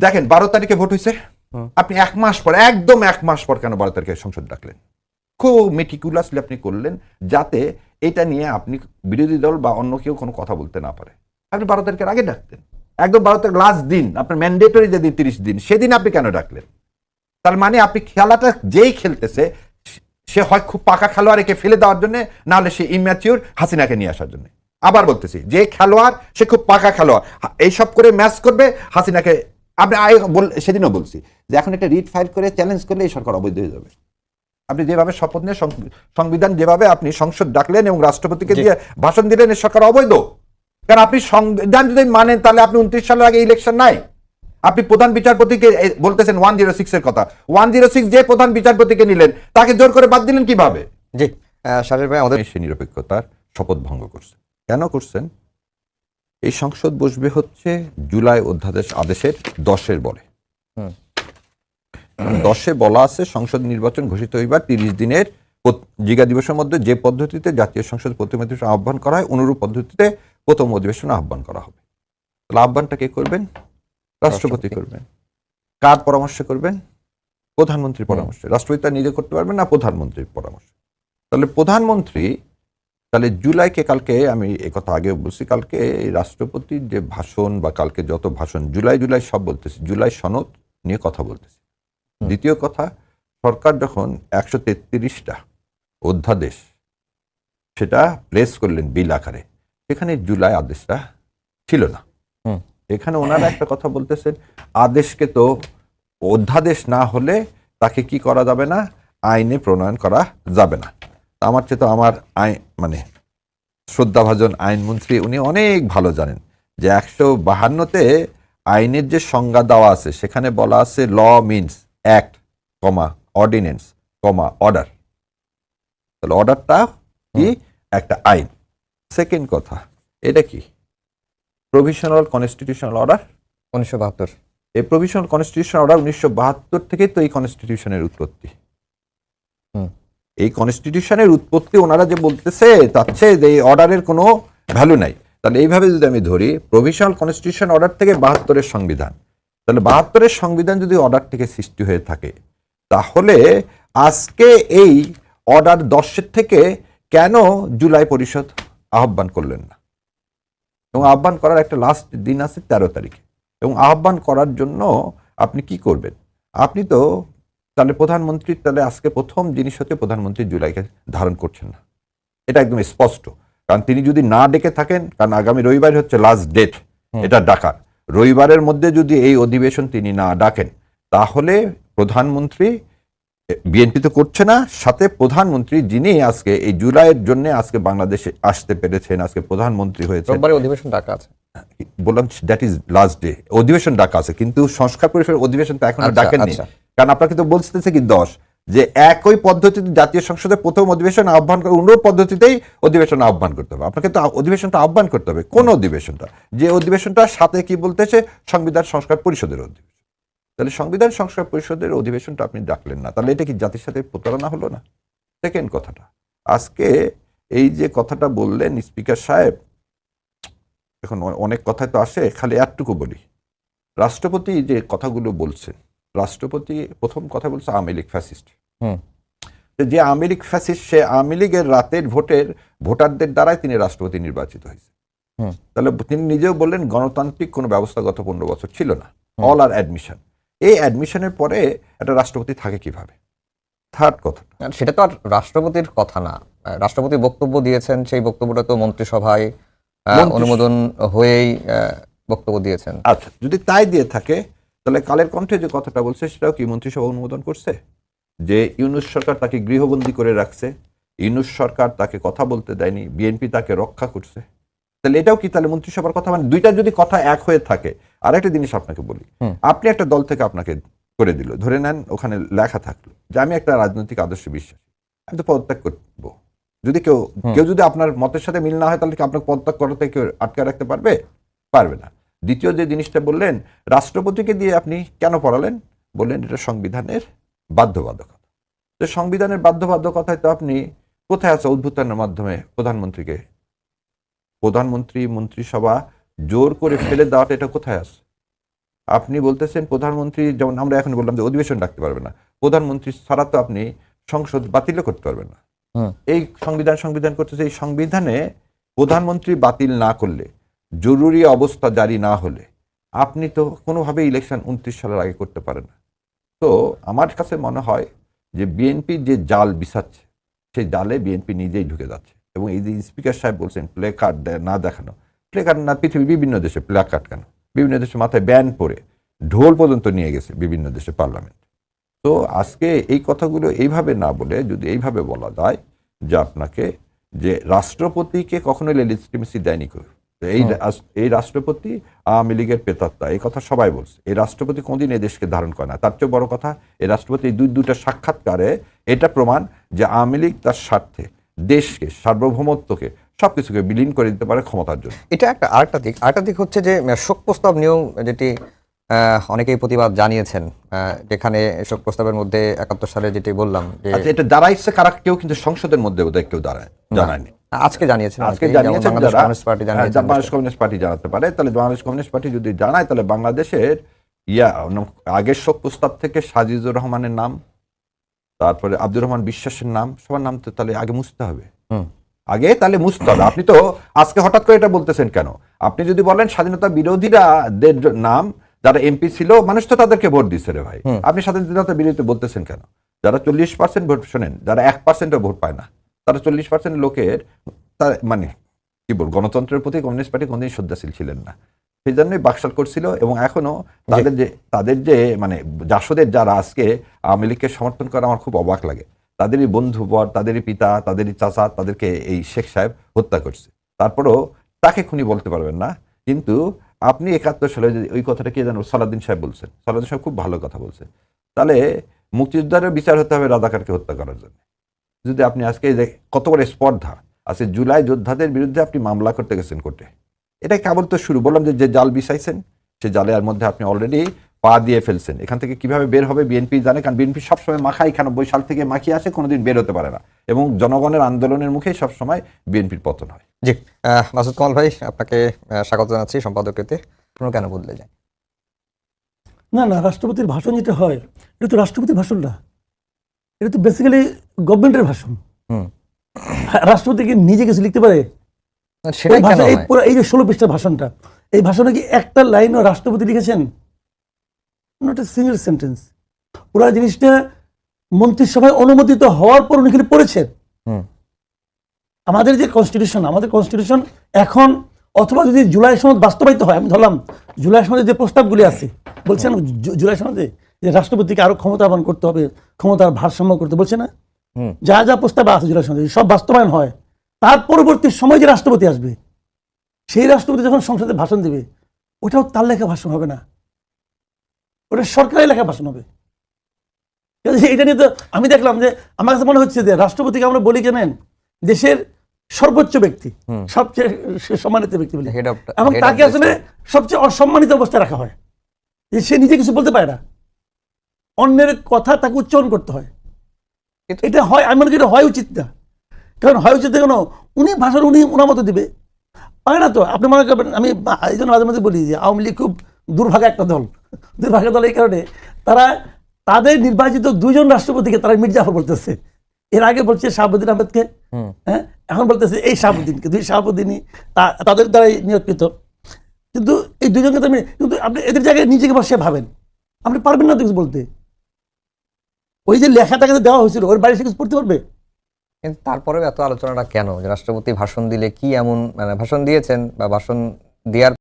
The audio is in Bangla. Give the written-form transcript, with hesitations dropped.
দেখেন 12 তারিখে ভোট হয়েছে, আপনি 1 মাস পর, একদম 1 মাস পর কেন 12 তারিখে সংসদ ডাকলেন? খুব মেটিকুলাসলি আপনি করলেন যাতে এটা নিয়ে আপনি বিরোধী দল বা অন্য কেউ কোনো কথা বলতে না পারে। আপনি 12 তারিখের আগে ডাকতেন, একদম 12 তারিখ লাস্ট দিন, আপনার ম্যান্ডেটরি যেদিন 30 দিন, সেদিন আপনি কেন ডাকলেন? তার মানে আপনি খেলাটা যেই খেলতেছে সে হয় খুব পাকা খেলোয়াড়কে ফেলে দেওয়ার জন্য, না হলে সে ইম্যাচিউর হাসিনাকে নিয়ে আসার জন্য। আবার বলতেছি, যে খেলোয়াড় সে খুব পাকা খেলোয়াড়, এইসব করে ম্যাচ করবে হাসিনাকে। আপনি সেদিনও বলছি যে এখন একটা রিট ফাইল করে চ্যালেঞ্জ করলে এই সরকার অবৈধ হয়ে যাবে। আপনি যেভাবে শপথ নিয়ে সংবিধান যেভাবে আপনি সংসদ ডাকলেন এবং রাষ্ট্রপতিকে দিয়ে ভাষণ দিলেন, এই সরকার অবৈধ। কারণ আপনি সংবিধান যদি মানেন তাহলে আপনি 29 সালের আগে ইলেকশন নাই। আপনি প্রধান বিচারপতিকে বলতেছেন 106 এর কথা, 106 যে প্রধান বিচারপতিকে নিলেন তাকে জোর করে বাদ দিলেন কিভাবে? জি শারীর ভাই, আমাদের সে নিরপেক্ষতার শপথ ভঙ্গ করছে। কেন করছেন? এই সংসদ বসবে হচ্ছে জুলাই অধ্যাদেশ আদেশের 10-এর বলে। 10-এ বলা আছে সংসদ নির্বাচন ঘোষিত হইবার 30 দিনের জিগা দিবসের মধ্যে যে পদ্ধতিতে জাতীয় সংসদ প্রথম অধিবেশন আহ্বান করা হয় অনুরূপ পদ্ধতিতে প্রথম অধিবেশন আহ্বান করা হবে। তাহলে আহ্বানটা কে করবেন? রাষ্ট্রপতি করবেন। কার পরামর্শে করবেন? প্রধানমন্ত্রীর পরামর্শে। রাষ্ট্রপতি তা নিজে করতে পারবেন না, প্রধানমন্ত্রীর পরামর্শ। তাহলে প্রধানমন্ত্রী, তাহলে জুলাইকে, কালকে আমি এই কথা আগে বলছি, কালকে এই রাষ্ট্রপতির যে ভাষণ বা কালকে যত ভাষণ, জুলাই সব বলতেছি, জুলাই সনদ নিয়ে কথা বলতেছি। দ্বিতীয় কথা, সরকার যখন 133টা অধ্যাদেশ সেটা প্লেস করলেন বিল আকারে, সেখানে জুলাই আদেশটা ছিল না। এখানে ওনারা একটা কথা বলতেছেন, আদেশকে তো অধ্যাদেশ না হলে তাকে কি করা যাবে না, আইনে প্রণয়ন করা যাবে না। আমার চেয়ে তো আমার মানে শ্রদ্ধাভাজন আইনমন্ত্রী উনি অনেক ভালো জানেন যে 152-তে আইনের যে সংজ্ঞা দেওয়া আছে সেখানে বলা আছে ল মিনস অ্যাক্ট, অর্ডিনেন্স, অর্ডার। তাহলে অর্ডারটা কি? একটা আইন। সেকেন্ড কথা, এটা কি? Provisional constitutional order 1972। এই প্রভিশনাল কনস্টিটিউশনাল অর্ডার 1972 থেকেই তো এই কনস্টিটিউশনের উৎপত্তি। এই কনস্টিটিউশনের উৎপত্তি ওনারা যে বলতেছে তাচ্ছে যে এই অর্ডারের কোনো ভ্যালু নাই। তাহলে এইভাবে যদি আমি ধরি, প্রভিশনাল কনস্টিটিউশন অর্ডার থেকে 72-এর সংবিধান, তাহলে 72-এর সংবিধান যদি অর্ডার থেকে সৃষ্টি হয়ে থাকে, তাহলে আজকে এই অর্ডার 10-এর থেকে কেন জুলাই পরিষদ আহ্বান করলেন না? এবং আহ্বান করার একটা লাস্ট দিন আছে 13 তারিখে, এবং আহ্বান করার জন্য আপনি কি করবেন? আপনি তো তাহলে প্রধানমন্ত্রীর, তাহলে আজকে প্রথম জিনিস হচ্ছে প্রধানমন্ত্রী জুলাইকে ধারণ করছেন না, এটা একদম স্পষ্ট। কারণ তিনি যদি না ডেকে থাকেন, কারণ আগামী রবিবার হচ্ছে লাস্ট ডেট এটা ডাকার, রবিবারের মধ্যে যদি এই অধিবেশন তিনি না ডাকেন, তাহলে প্রধানমন্ত্রী, বিএনপি তো করছে না, সাথে প্রধানমন্ত্রী যিনি আজকে এই জুলাইয়ের জন্য আজকে বাংলাদেশে আসতে পেরেছেন, আজকে প্রধানমন্ত্রী হয়েছে, রোববারে অধিবেশন ডাকা আছে, বললাম দ্যাট ইজ লাস্ট ডে, অধিবেশন ডাকা আছে, কিন্তু সংস্কার পরিষদের অধিবেশন তো এখনো ডাকেননি। কারণ আপনাকে তো বলতেছে কি 10 যে একই পদ্ধতিতে জাতীয় সংসদের প্রথম অধিবেশন আহ্বান করে অনুরূপ পদ্ধতিতেই অধিবেশন আহ্বান করতে হবে। আপনাকে তো অধিবেশনটা আহ্বান করতে হবে। কোন অধিবেশনটা? যে অধিবেশনটা সাথে কি বলতেছে, সংবিধান সংস্কার পরিষদের অধিবেশন। তাহলে সংবিধান সংস্কার পরিষদের অধিবেশনটা আপনি ডাকলেন না, তাহলে এটা কি জাতির সাথে প্রতারণা হলো না? সেকেন্ড কথাটা, আজকে এই যে কথাটা বললেন স্পিকার সাহেব, এখন অনেক কথাই তো আসে, খালি একটুকু বলি। রাষ্ট্রপতি যে কথাগুলো বলছেন, রাষ্ট্রপতি প্রথম কথা বলছে আওয়ামী লীগ ফ্যাসিস্ট। যে আওয়ামী লীগ ফ্যাসিস্ট, সে আওয়ামী লীগের রাতের ভোটারদের দ্বারাই তিনি রাষ্ট্রপতি নির্বাচিত হয়েছে। তাহলে তিনি নিজেও বললেন গণতান্ত্রিক কোনো ব্যবস্থাগত 15 বছর ছিল না, অল আর অ্যাডমিশন। এই অ্যাডমিশনের পরে একটা রাষ্ট্রপতি থাকে কিভাবে? থার্ড কথা, সেটা তো আর রাষ্ট্রপতির কথা না, রাষ্ট্রপতি বক্তব্য দিয়েছেন, সেই বক্তব্যটা তো মন্ত্রিসভায় অনুমোদন হয়েই বক্তব্য দিয়েছেন। আচ্ছা, যদি তাই দিয়ে থাকে তাহলে কালের কণ্ঠে যে কথাটা বলছে সেটাও কি মন্ত্রিসভা অনুমোদন করছে? যে ইউনূস সরকার তাকে গৃহবন্দী করে রাখছে, ইউনূস সরকার তাকে কথা বলতে দেয়নি, বিএনপি তাকে রক্ষা করছে, তাহলে এটাও কি তাহলে মন্ত্রিসভার কথা? মানে দুইটা যদি কথা এক হয়ে থাকে। আর একটা জিনিস আপনাকে বলি, আপনি একটা দল থেকে আপনাকে করে দিল, ধরে নেন ওখানে লেখা থাকলো যে আমি একটা রাজনৈতিক আদর্শে বিশ্বাসী, আমি তো পদত্যাগ করবো। যদি কেউ যদি আপনার মতের সাথে মিল না হয়, তাহলে কি আপনাকে পদত্যাগ করাতে কেউ আটকে রাখতে পারবে? পারবে না। দ্বিতীয় যে জিনিসটা বললেন, রাষ্ট্রপতিকে দিয়ে আপনি কেন পড়ালেন? বললেন এটা সংবিধানের বাধ্যবাধকতা। তো সংবিধানের বাধ্যবাধকতায় তো আপনি কোথায় আছে? অভ্যুত্থানের মাধ্যমে প্রধানমন্ত্রী মন্ত্রিসভা জোর করে ফেলে দেওয়াটা, এটা কোথায় আছে? আপনি বলতেছেন প্রধানমন্ত্রী, যেমন আমরা এখন বললাম যে অধিবেশন ডাকতে পারবে না, প্রধানমন্ত্রী ছাড়া তো আপনি সংসদ বাতিলও করতে পারবেন না। এই সংবিধান করতেছে, এই সংবিধানে প্রধানমন্ত্রী বাতিল না করলে, জরুরি অবস্থা জারি না হলে আপনি তো কোনোভাবে ইলেকশন 29 সালের আগে করতে পারেন না। তো আমার কাছে মনে হয় যে বিএনপি যে জাল বিছাচ্ছে, সেই জালে বিএনপি নিজেই ঢুকে যাচ্ছে। এবং এই যে স্পিকার সাহেব বলছেন প্লে কার্ড না দেখানো, প্লে কার্ড না, পৃথিবীর বিভিন্ন দেশে প্লে কার্ড কেন, বিভিন্ন দেশে মাথায় ব্যান পরে ঢোল পর্যন্ত নিয়ে গেছে বিভিন্ন দেশে পার্লামেন্ট। তো আজকে এই কথাগুলো এইভাবে না বলে যদি এইভাবে বলা যায় যে আপনাকে, যে রাষ্ট্রপতিকে কখনো লেজিটিমেসি দেয়নি কেউ, এই রাষ্ট্রপতি আওয়ামী লীগের প্রেতাত্মা, এই কথা সবাই বলছে। এই রাষ্ট্রপতি কোনদিন এই দেশকে ধারণ করে না। তার চেয়ে বড় কথা, এই রাষ্ট্রপতি দুইটা সাক্ষাৎকারে এটা প্রমাণ যে আওয়ামী লীগ তার স্বার্থে দেশকে, সার্বভৌমত্বকে, সবকিছুকে বিলীন করে দিতে পারে ক্ষমতার জন্য। এটা একটা আরেকটা দিক হচ্ছে যে শোক প্রস্তাব নিয়েও যেটি অনেকেই প্রতিবাদ জানিয়েছেন, যেখানে শোক প্রস্তাবের মধ্যে 71 সালে যেটি বললাম যে এটা দাঁড়াইছে কারা, কেউ কিন্তু সংসদের মধ্যে বোধহয় কেউ জানায়নি। আজকে জানিয়েছেন বাংলাদেশ বাংলাদেশ কমিউনিস্ট পার্টি জানাতে পারে। তাহলে বাংলাদেশ কমিউনিস্ট পার্টি যদি জানায়, তাহলে বাংলাদেশের আগের শোক প্রস্তাব থেকে সাজিদুর রহমানের নাম, তারপরে আব্দুর রহমান বিশ্বাসের নাম, সবার নাম তো তাহলে আগে মুছতে হবে। আগে তাহলে মুছতে হবে। আপনি তো আজকে হঠাৎ করে এটা বলতেছেন কেন? আপনি যদি বলেন স্বাধীনতা বিরোধীরা নাম, যারা এমপি ছিল, মানুষ তো তাদেরকে ভোট দিচ্ছে রে ভাই, আপনি স্বাধীনতা বিরোধী বলতেছেন কেন? যারা 40% ভোট, শোনেন, যারা 1%ও ভোট পায় না, তারা 40% লোকের, মানে কি বল, গণতন্ত্রের প্রতি কমিউনিস্ট পার্টি কোনদিন শ্রদ্ধাশীল ছিলেন না। সেই জন্যই বাকশাল করছিল। এবং এখনো তাদের যে মানে জাসদের যারা আজকে আওয়ামী লীগকে সমর্থন করে, আমার খুব অবাক লাগে। তাদেরই বন্ধুবর, তাদেরই পিতা, তাদেরই চাচা তাদেরকে এই শেখ সাহেব হত্যা করছে। তারপরও তাকে খুনি বলতে পারবেন না। কিন্তু আপনি 71 সালে ওই কথাটা কে জানো, সালাউদ্দিন সাহেব বলছেন। সালাউদ্দিন সাহেব খুব ভালো কথা বলছেন। তাহলে মুক্তিযোদ্ধারের বিচার হতে হবে রাজাকারকে হত্যা করার জন্য। যদি আপনি আজকে কত বড় স্পর্ধা আজকে জুলাই যোদ্ধাদের বিরুদ্ধে আপনি মামলা করতে গেছেন কোর্টে, এটা কেবল তো শুরু। বললাম যে জাল বিছাইছেন, সে জালের মধ্যে আপনি অলরেডি পা দিয়ে ফেলছেন। এখান থেকে কিভাবে বের হবে বিএনপি জানে, কারণ বিএনপি সবসময় মাখা 91 সাল থেকে মাখিয়ে আসে, কোনোদিন বের হতে পারে না। এবং জনগণের আন্দোলনের মুখেই সবসময় বিএনপির পতন হয়। জি, মাসুদ কামাল ভাই, আপনাকে স্বাগত জানাচ্ছি সম্পাদকতে। কেন বদলে যায়? না, রাষ্ট্রপতির ভাষণ যেটা হয়, এটা তো রাষ্ট্রপতির ভাষণ না, এটা তো বেসিক্যালি গভর্নমেন্টের ভাষণ। রাষ্ট্রপতি কি নিজে কিছু লিখতে পারে? সেটাই কেন হয়? এই যে 16 পৃষ্ঠার ভাষণটা, এই ভাষণে কি একটা লাইনও রাষ্ট্রপতি লিখেছেন? Not a single sentence. পুরো জিনিসটা মন্ত্রিসভায় অনুমোদিত হওয়ার পর উনি পড়েছেন। আমাদের যে কনস্টিটিউশন এখন, অথবা যদি জুলাই সনদ বাস্তবায়িত হয়, আমি ধরলাম জুলাই সনদে যে প্রস্তাবগুলি আছে, বলছেন জুলাই সনদে যে রাষ্ট্রপতিকে আরো ক্ষমতাবান করতে হবে, ক্ষমতার ভারসাম্য করতে বলছে না, যা যা প্রস্তাব আছে জুলাই সনদে সব বাস্তবায়ন হয়, তার পরবর্তী সময় যে রাষ্ট্রপতি আসবে, সেই রাষ্ট্রপতি যখন সংসদে ভাষণ দেবে, ওটাও তার লেখা ভাষণ হবে না, ওটা সরকারি লেখা ভাষণ হবে। এটা নিয়ে তো আমি দেখলাম যে আমার কাছে মনে হচ্ছে যে রাষ্ট্রপতিকে আমরা বলি কেনেন দেশের সর্বোচ্চ ব্যক্তি, সবচেয়ে সম্মানিত ব্যক্তি বলি, এবং তাকে আসলে সবচেয়ে অসম্মানিত অবস্থায় রাখা হয়, যে সে নিজে কিছু বলতে পারে না, অন্যের কথা তাকে উচ্চারণ করতে হয়। এটা হয়, আমি মনে করি এটা হয় উচিত না। কারণ হয় উচিত কেন, উনি ভাষণ ওনার মতো দিবে, পারে না তো। আপনি মনে করবেন, আমি এই জন্য মাঝে মাঝে বলি যে আওয়ামী লীগ খুব দুর্ভাগা একটা দল। দুর্ভাগা দল এই কারণে, তাদের নির্বাচিত 2 জন রাষ্ট্রপতিকে তারা মীর জাফর বলতেছে। এর আগে বলছে শাহাবুদ্দিন আহমেদকে, হ্যাঁ, এখন বলতেছে এই শাহাবুদ্দিনকে। 2 শাহাবুদ্দিনই তাদের দ্বারাই নিয়োগকৃত। কিন্তু এই 2 জনকে কিন্তু আপনি এদের জায়গায় নিজেকে বসে ভাবেন, আপনি পারবেন না তো কিছু বলতে। ওই যে লেখাটাকে দেওয়া হয়েছিল, ওর বাইরে সে কিছু পড়তে পারবে? কিন্তু তারপরেও এত আলোচনাটা কেন? যে রাষ্ট্রপতি ভাষণ দিলে কি এমন, মানে ভাষণ দিয়েছেন বা ভাষণ দেওয়ার